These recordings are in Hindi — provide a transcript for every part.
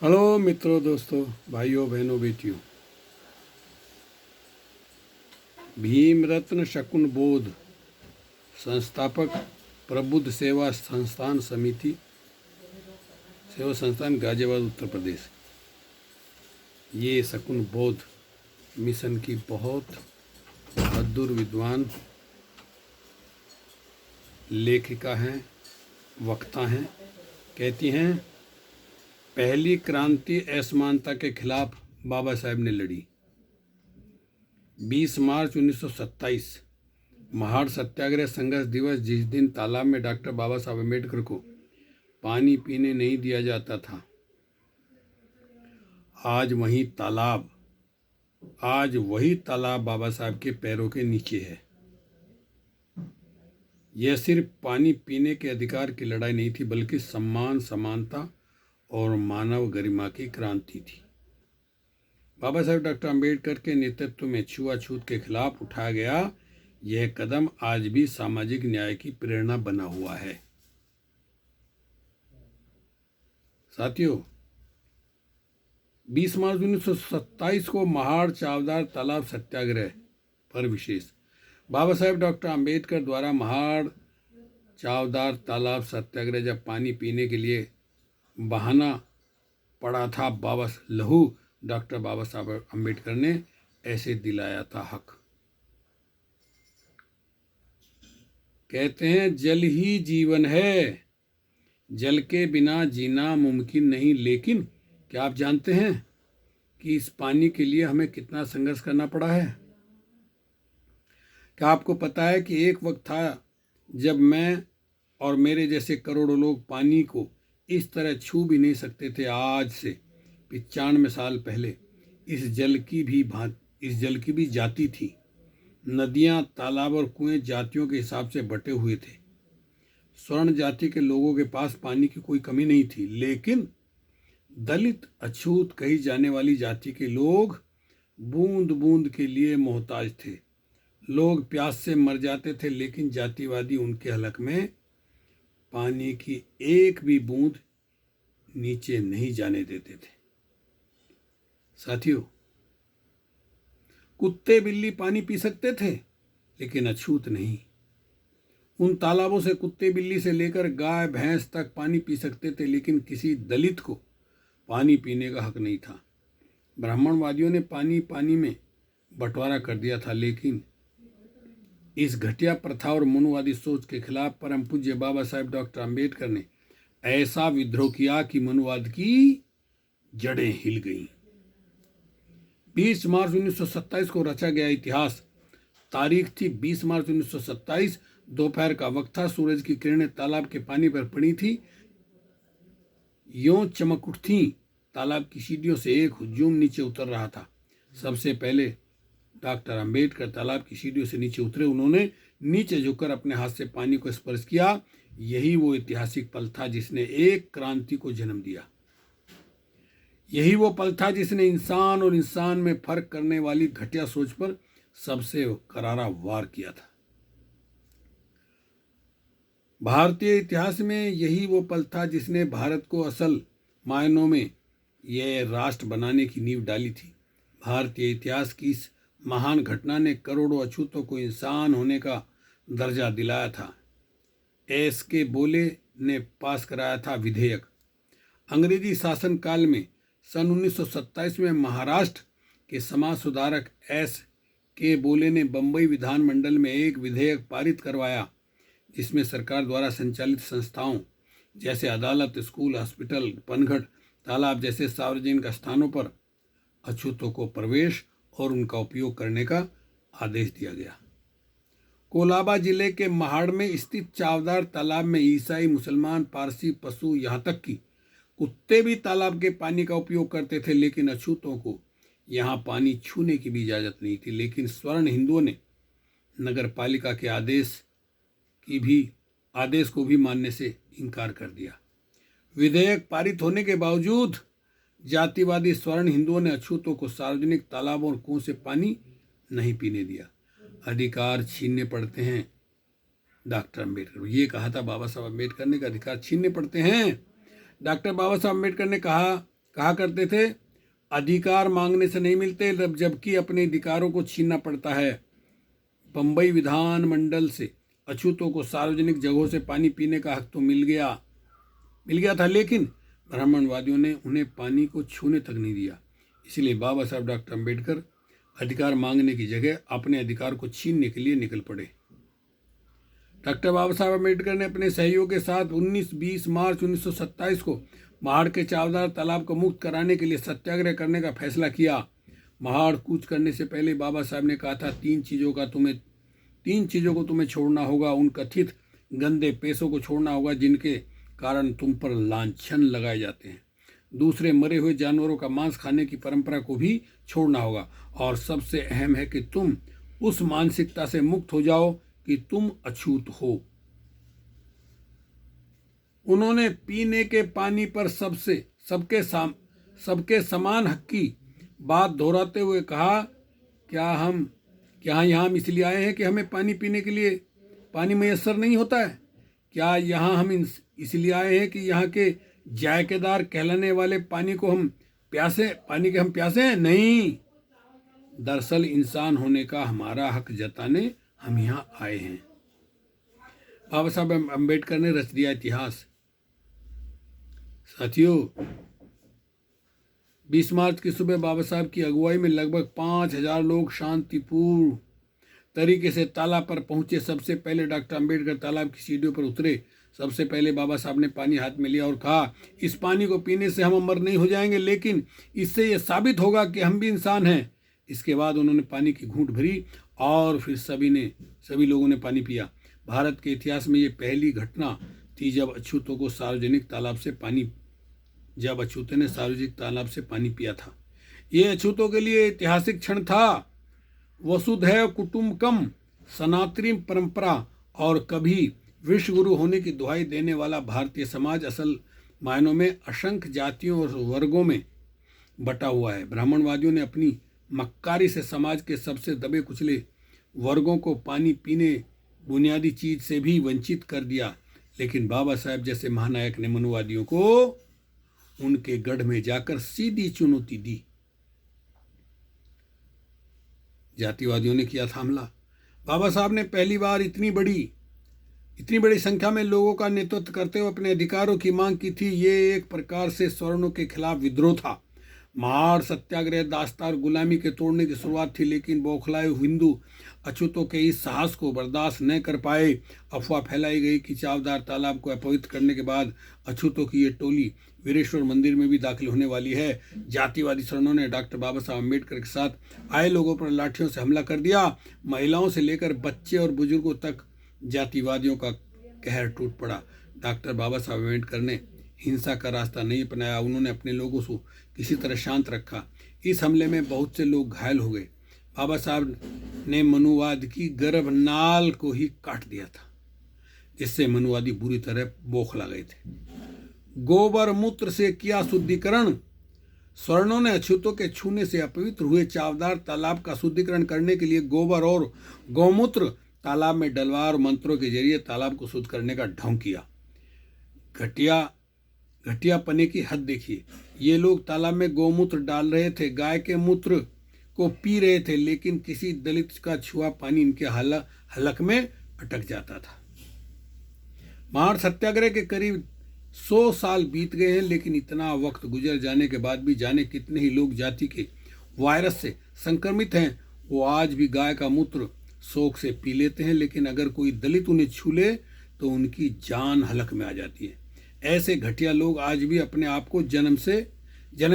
हेलो मित्रों, दोस्तों, भाइयों, बहनों, बेटियों। भीम रत्न शकुन बोध, संस्थापक प्रबुद्ध सेवा संस्थान समिति, सेवा संस्थान गाजियाबाद, उत्तर प्रदेश। ये शकुन बोध मिशन की बहुत बहादुर विद्वान लेखिका हैं, वक्ता हैं। कहती हैं, पहली क्रांति असमानता के खिलाफ बाबा साहेब ने लड़ी। 20 मार्च 1927 महाड़ सत्याग्रह संघर्ष दिवस, जिस दिन तालाब में डॉक्टर बाबा साहब अम्बेडकर को पानी पीने नहीं दिया जाता था, आज वही तालाब बाबा साहब के पैरों के नीचे है। यह सिर्फ पानी पीने के अधिकार की लड़ाई नहीं थी, बल्कि सम्मान, समानता और मानव गरिमा की क्रांति थी। बाबा साहेब डॉक्टर अम्बेडकर के नेतृत्व में छुआछूत के खिलाफ उठाया गया यह कदम आज भी सामाजिक न्याय की प्रेरणा बना हुआ है। साथियों, 20 मार्च 1927 को महाड़ चावदार तालाब सत्याग्रह पर विशेष बाबा साहेब डॉक्टर अम्बेडकर द्वारा महाड़ चावदार तालाब सत्याग्रह, जब पानी पीने के लिए बहाना पड़ा था, डॉक्टर बाबा साहब अम्बेडकर ने ऐसे दिलाया था हक। कहते हैं, जल ही जीवन है, जल के बिना जीना मुमकिन नहीं। लेकिन क्या आप जानते हैं कि इस पानी के लिए हमें कितना संघर्ष करना पड़ा है? क्या आपको पता है कि एक वक्त था जब मैं और मेरे जैसे करोड़ों लोग पानी को इस तरह छू भी नहीं सकते थे। आज से 95 साल पहले इस जल की भी जाति थी। नदियां, तालाब और कुएं जातियों के हिसाब से बटे हुए थे। स्वर्ण जाति के लोगों के पास पानी की कोई कमी नहीं थी, लेकिन दलित, अछूत कही जाने वाली जाति के लोग बूंद बूंद के लिए मोहताज थे। लोग प्यास से मर जाते थे, लेकिन जातिवादी उनके हलक में पानी की एक भी बूंद नीचे नहीं जाने देते थे। साथियों, कुत्ते बिल्ली पानी पी सकते थे, लेकिन अछूत नहीं। उन तालाबों से कुत्ते बिल्ली से लेकर गाय भैंस तक पानी पी सकते थे, लेकिन किसी दलित को पानी पीने का हक नहीं था। ब्राह्मणवादियों ने पानी में बंटवारा कर दिया था, लेकिन इस घटिया प्रथा और मनुवादी सोच के खिलाफ परम पूज्य बाबा साहेब डॉक्टर अम्बेडकर ने ऐसा विद्रोह किया कि मनुवाद की जड़ें हिल गईं। 20 मार्च 1927 को रचा गया इतिहास। तारीख थी 20 मार्च 1927, दोपहर का वक्त था। सूरज की किरणें तालाब के पानी पर पड़ी थी, यों चमक उठती। तालाब की सीढ़ियों से एक हुजूम नीचे उतर रहा था। सबसे पहले डॉक्टर अम्बेडकर तालाब की सीढ़ियों से नीचे उतरे। उन्होंने नीचे झुककर अपने हाथ से पानी को स्पर्श किया। यही वो ऐतिहासिक पल था जिसने एक क्रांति को जन्म दिया। यही वो पल था जिसने इंसान और इंसान में फर्क करने वाली घटिया सोच पर सबसे करारा वार किया था। भारतीय इतिहास में यही वो पल था जिसने भारत को असल मायनों में यह राष्ट्र बनाने की नींव डाली थी। भारतीय इतिहास की इस महान घटना ने करोड़ों अछूतों को इंसान होने का दर्जा दिलाया था। एस.के. बोले ने पास कराया था विधेयक। अंग्रेजी शासन काल में सन 1927 में महाराष्ट्र के समाज सुधारक एस.के. बोले ने बंबई विधानमंडल में एक विधेयक पारित करवाया, जिसमें सरकार द्वारा संचालित संस्थाओं जैसे अदालत, स्कूल, हॉस्पिटल, पनघट, तालाब जैसे सार्वजनिक स्थानों पर अछूतों को प्रवेश और उनका उपयोग करने का आदेश दिया गया। कोलाबा जिले के महाड़ में स्थित चावदार तालाब में ईसाई, मुसलमान, पारसी, पशु, यहाँ तक कि कुत्ते भी तालाब के पानी का उपयोग करते थे, लेकिन अछूतों को यहाँ पानी छूने की भी इजाजत नहीं थी। लेकिन स्वर्ण हिंदुओं ने नगर पालिका के आदेश को भी मानने से इनकार कर दिया। विधेयक पारित होने के बावजूद जातिवादी स्वर्ण हिंदुओं ने अछूतों को सार्वजनिक तालाबों और कुओं से पानी नहीं पीने दिया। अधिकार छीनने पड़ते हैं। डॉक्टर अम्बेडकर, ये कहा था बाबा साहब अम्बेडकर ने, अधिकार छीनने पड़ते हैं। डॉक्टर बाबा साहब अम्बेडकर ने कहा, कहा करते थे, अधिकार मांगने से नहीं मिलते, जबकि अपने अधिकारों को छीनना पड़ता है। बंबई विधानमंडल से अछूतों को सार्वजनिक जगहों से पानी पीने का हक तो मिल गया था, लेकिन ब्राह्मणवादियों ने उन्हें पानी को छूने तक नहीं दिया। इसलिए बाबा साहब डॉक्टर अम्बेडकर अधिकार मांगने की जगह अपने अधिकार को छीनने के लिए निकल पड़े। डॉक्टर बाबा साहब अम्बेडकर ने अपने सहयोग के साथ 19-20 मार्च 1927 को महाड़ के चावदार तालाब को मुक्त कराने के लिए सत्याग्रह करने का फैसला किया। महाड़ कूच करने से पहले बाबा साहब ने कहा था, तीन चीज़ों को तुम्हें छोड़ना होगा। उन कथित गंदे पेशों को छोड़ना होगा जिनके कारण तुम पर लांछन लगाए जाते हैं। दूसरे, मरे हुए जानवरों का मांस खाने की परंपरा को भी छोड़ना होगा। और सबसे अहम है कि तुम उस मानसिकता से मुक्त हो जाओ कि तुम अछूत हो। उन्होंने पीने के पानी पर सबके समान हक की बात दोहराते हुए कहा, क्या यहाँ हम इसलिए आए हैं कि हमें पानी पीने के लिए पानी मैसर नहीं होता है? क्या यहाँ हम इसलिए आए हैं कि यहाँ के जायकेदार कहलाने वाले पानी के हम प्यासे हैं? नहीं, दरअसल इंसान होने का हमारा हक जताने हम यहाँ आए हैं। बाबा साहब अम्बेडकर ने रच दिया इतिहास। साथियों, 20 मार्च की सुबह बाबा साहब की अगुवाई में लगभग 5000 लोग शांतिपूर्ण तरीके से तालाब पर पहुंचे। सबसे पहले डॉक्टर अम्बेडकर तालाब की सीढ़ियों पर उतरे। सबसे पहले बाबा साहब ने पानी हाथ में लिया और कहा, इस पानी को पीने से हम अमर नहीं हो जाएंगे, लेकिन इससे यह साबित होगा कि हम भी इंसान हैं। इसके बाद उन्होंने पानी की घूंट भरी और फिर सभी लोगों ने पानी पिया। भारत के इतिहास में ये पहली घटना थी जब अछूतों ने सार्वजनिक तालाब से पानी पिया था। ये अछूतों के लिए ऐतिहासिक क्षण था। वसुधैव कुटुम्बकम, सनातनी परंपरा और कभी विश्व गुरु होने की दुहाई देने वाला भारतीय समाज असल मायनों में असंख्य जातियों और वर्गों में बटा हुआ है। ब्राह्मणवादियों ने अपनी मक्कारी से समाज के सबसे दबे कुचले वर्गों को पानी पीने बुनियादी चीज से भी वंचित कर दिया, लेकिन बाबा साहब जैसे महानायक ने मनुवादियों को उनके गढ़ में जाकर सीधी चुनौती दी। जातिवादियों ने किया था हमला। बाबा साहब ने पहली बार इतनी बड़ी संख्या में लोगों का नेतृत्व करते हुए अपने अधिकारों की मांग की थी। ये एक प्रकार से सवर्णों के खिलाफ विद्रोह था। महाड़ सत्याग्रह दास्तार गुलामी के तोड़ने की शुरुआत थी, लेकिन बौखलाए हिंदू अछूतों के इस साहस को बर्दाश्त न कर पाए। अफवाह फैलाई गई कि चावदार तालाब को अपवित्र करने के बाद अछूतों की ये टोली वीरेश्वर मंदिर में भी दाखिल होने वाली है। जातिवादी सवर्णों ने डॉक्टर बाबा साहब अम्बेडकर के साथ आए लोगों पर लाठियों से हमला कर दिया। महिलाओं से लेकर बच्चे और बुजुर्गों तक जातिवादियों का कहर टूट पड़ा। डॉक्टर बाबा साहब अम्बेडकर ने हिंसा का रास्ता नहीं अपनाया। उन्होंने अपने लोगों को किसी तरह शांत रखा। इस हमले में बहुत से लोग घायल हो गए। बाबा साहब ने मनुवाद की गर्भनाल को ही काट दिया था, जिससे मनुवादी बुरी तरह बौखला गए थे। गोबर मूत्र से किया शुद्धिकरण। स्वर्णों ने अछूतों के छूने से अपवित्र हुए चावदार तालाब का शुद्धिकरण करने के लिए गोबर और गौमूत्र तालाब में डलवा और मंत्रों के जरिए तालाब को शुद्ध करने का ढोंग किया। घटिया पने की हद देखिए। ये लोग तालाब में गौमूत्र डाल रहे थे, गाय के मूत्र को पी रहे थे, लेकिन किसी दलित का छुआ पानी इनके हलक में अटक जाता था। महाड़ सत्याग्रह के करीब 100 साल बीत गए हैं, लेकिन इतना वक्त गुजर जाने के बाद भी जाने कितने ही लोग जाति के वायरस से संक्रमित हैं। वो आज भी गाय का मूत्र शौक से पी लेते हैं, लेकिन अगर कोई दलित उन्हें छू ले तो उनकी जान हलक में आ जाती है। ऐसे घटिया लोग आज भी अपने आप को जन्म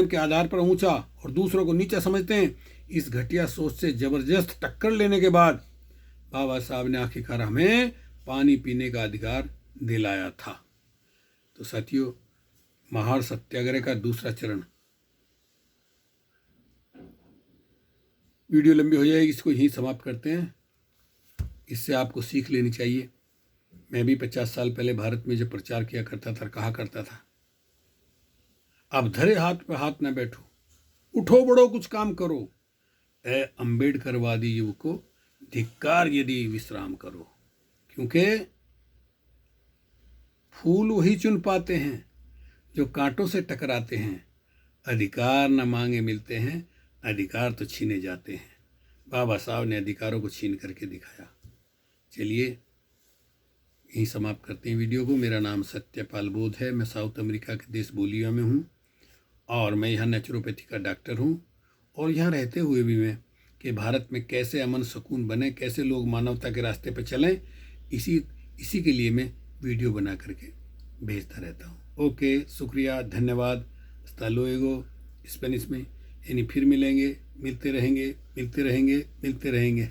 के आधार पर ऊंचा और दूसरों को नीचा समझते हैं। इस घटिया सोच से जबरदस्त टक्कर लेने के बाद बाबा साहब ने आखिरकार हमें पानी पीने का अधिकार दिलाया था। तो साथियों, महाड़ सत्याग्रह का दूसरा चरण। वीडियो लंबी हो जाएगी, इसको यहीं समाप्त करते हैं। इससे आपको सीख लेनी चाहिए। मैं भी 50 साल पहले भारत में जब प्रचार किया करता था, कहा करता था, अब धरे हाथ पे हाथ न बैठो, उठो बढ़ो कुछ काम करो। ए अम्बेडकरवादी युवकों, धिक्कार यदि विश्राम करो, क्योंकि फूल वही चुन पाते हैं जो कांटों से टकराते हैं। अधिकार न मांगे मिलते हैं, अधिकार तो छीने जाते हैं। बाबा साहब ने अधिकारों को छीन करके दिखाया। चलिए यहीं समाप्त करते हैं वीडियो को। मेरा नाम सत्यपाल बोध है। मैं साउथ अमेरिका के देश बोलिविया में हूँ और मैं यहाँ नेचुरोपैथी का डॉक्टर हूँ। और यहाँ रहते हुए भी मैं कि भारत में कैसे अमन सुकून बने, कैसे लोग मानवता के रास्ते पर चलें, इसी के लिए मैं वीडियो बना करके भेजता रहता हूँ। ओके, शुक्रिया, धन्यवाद। हस्ता लुएगो स्पेनिश में, यानी फिर मिलेंगे, मिलते रहेंगे, मिलते रहेंगे, मिलते रहेंगे।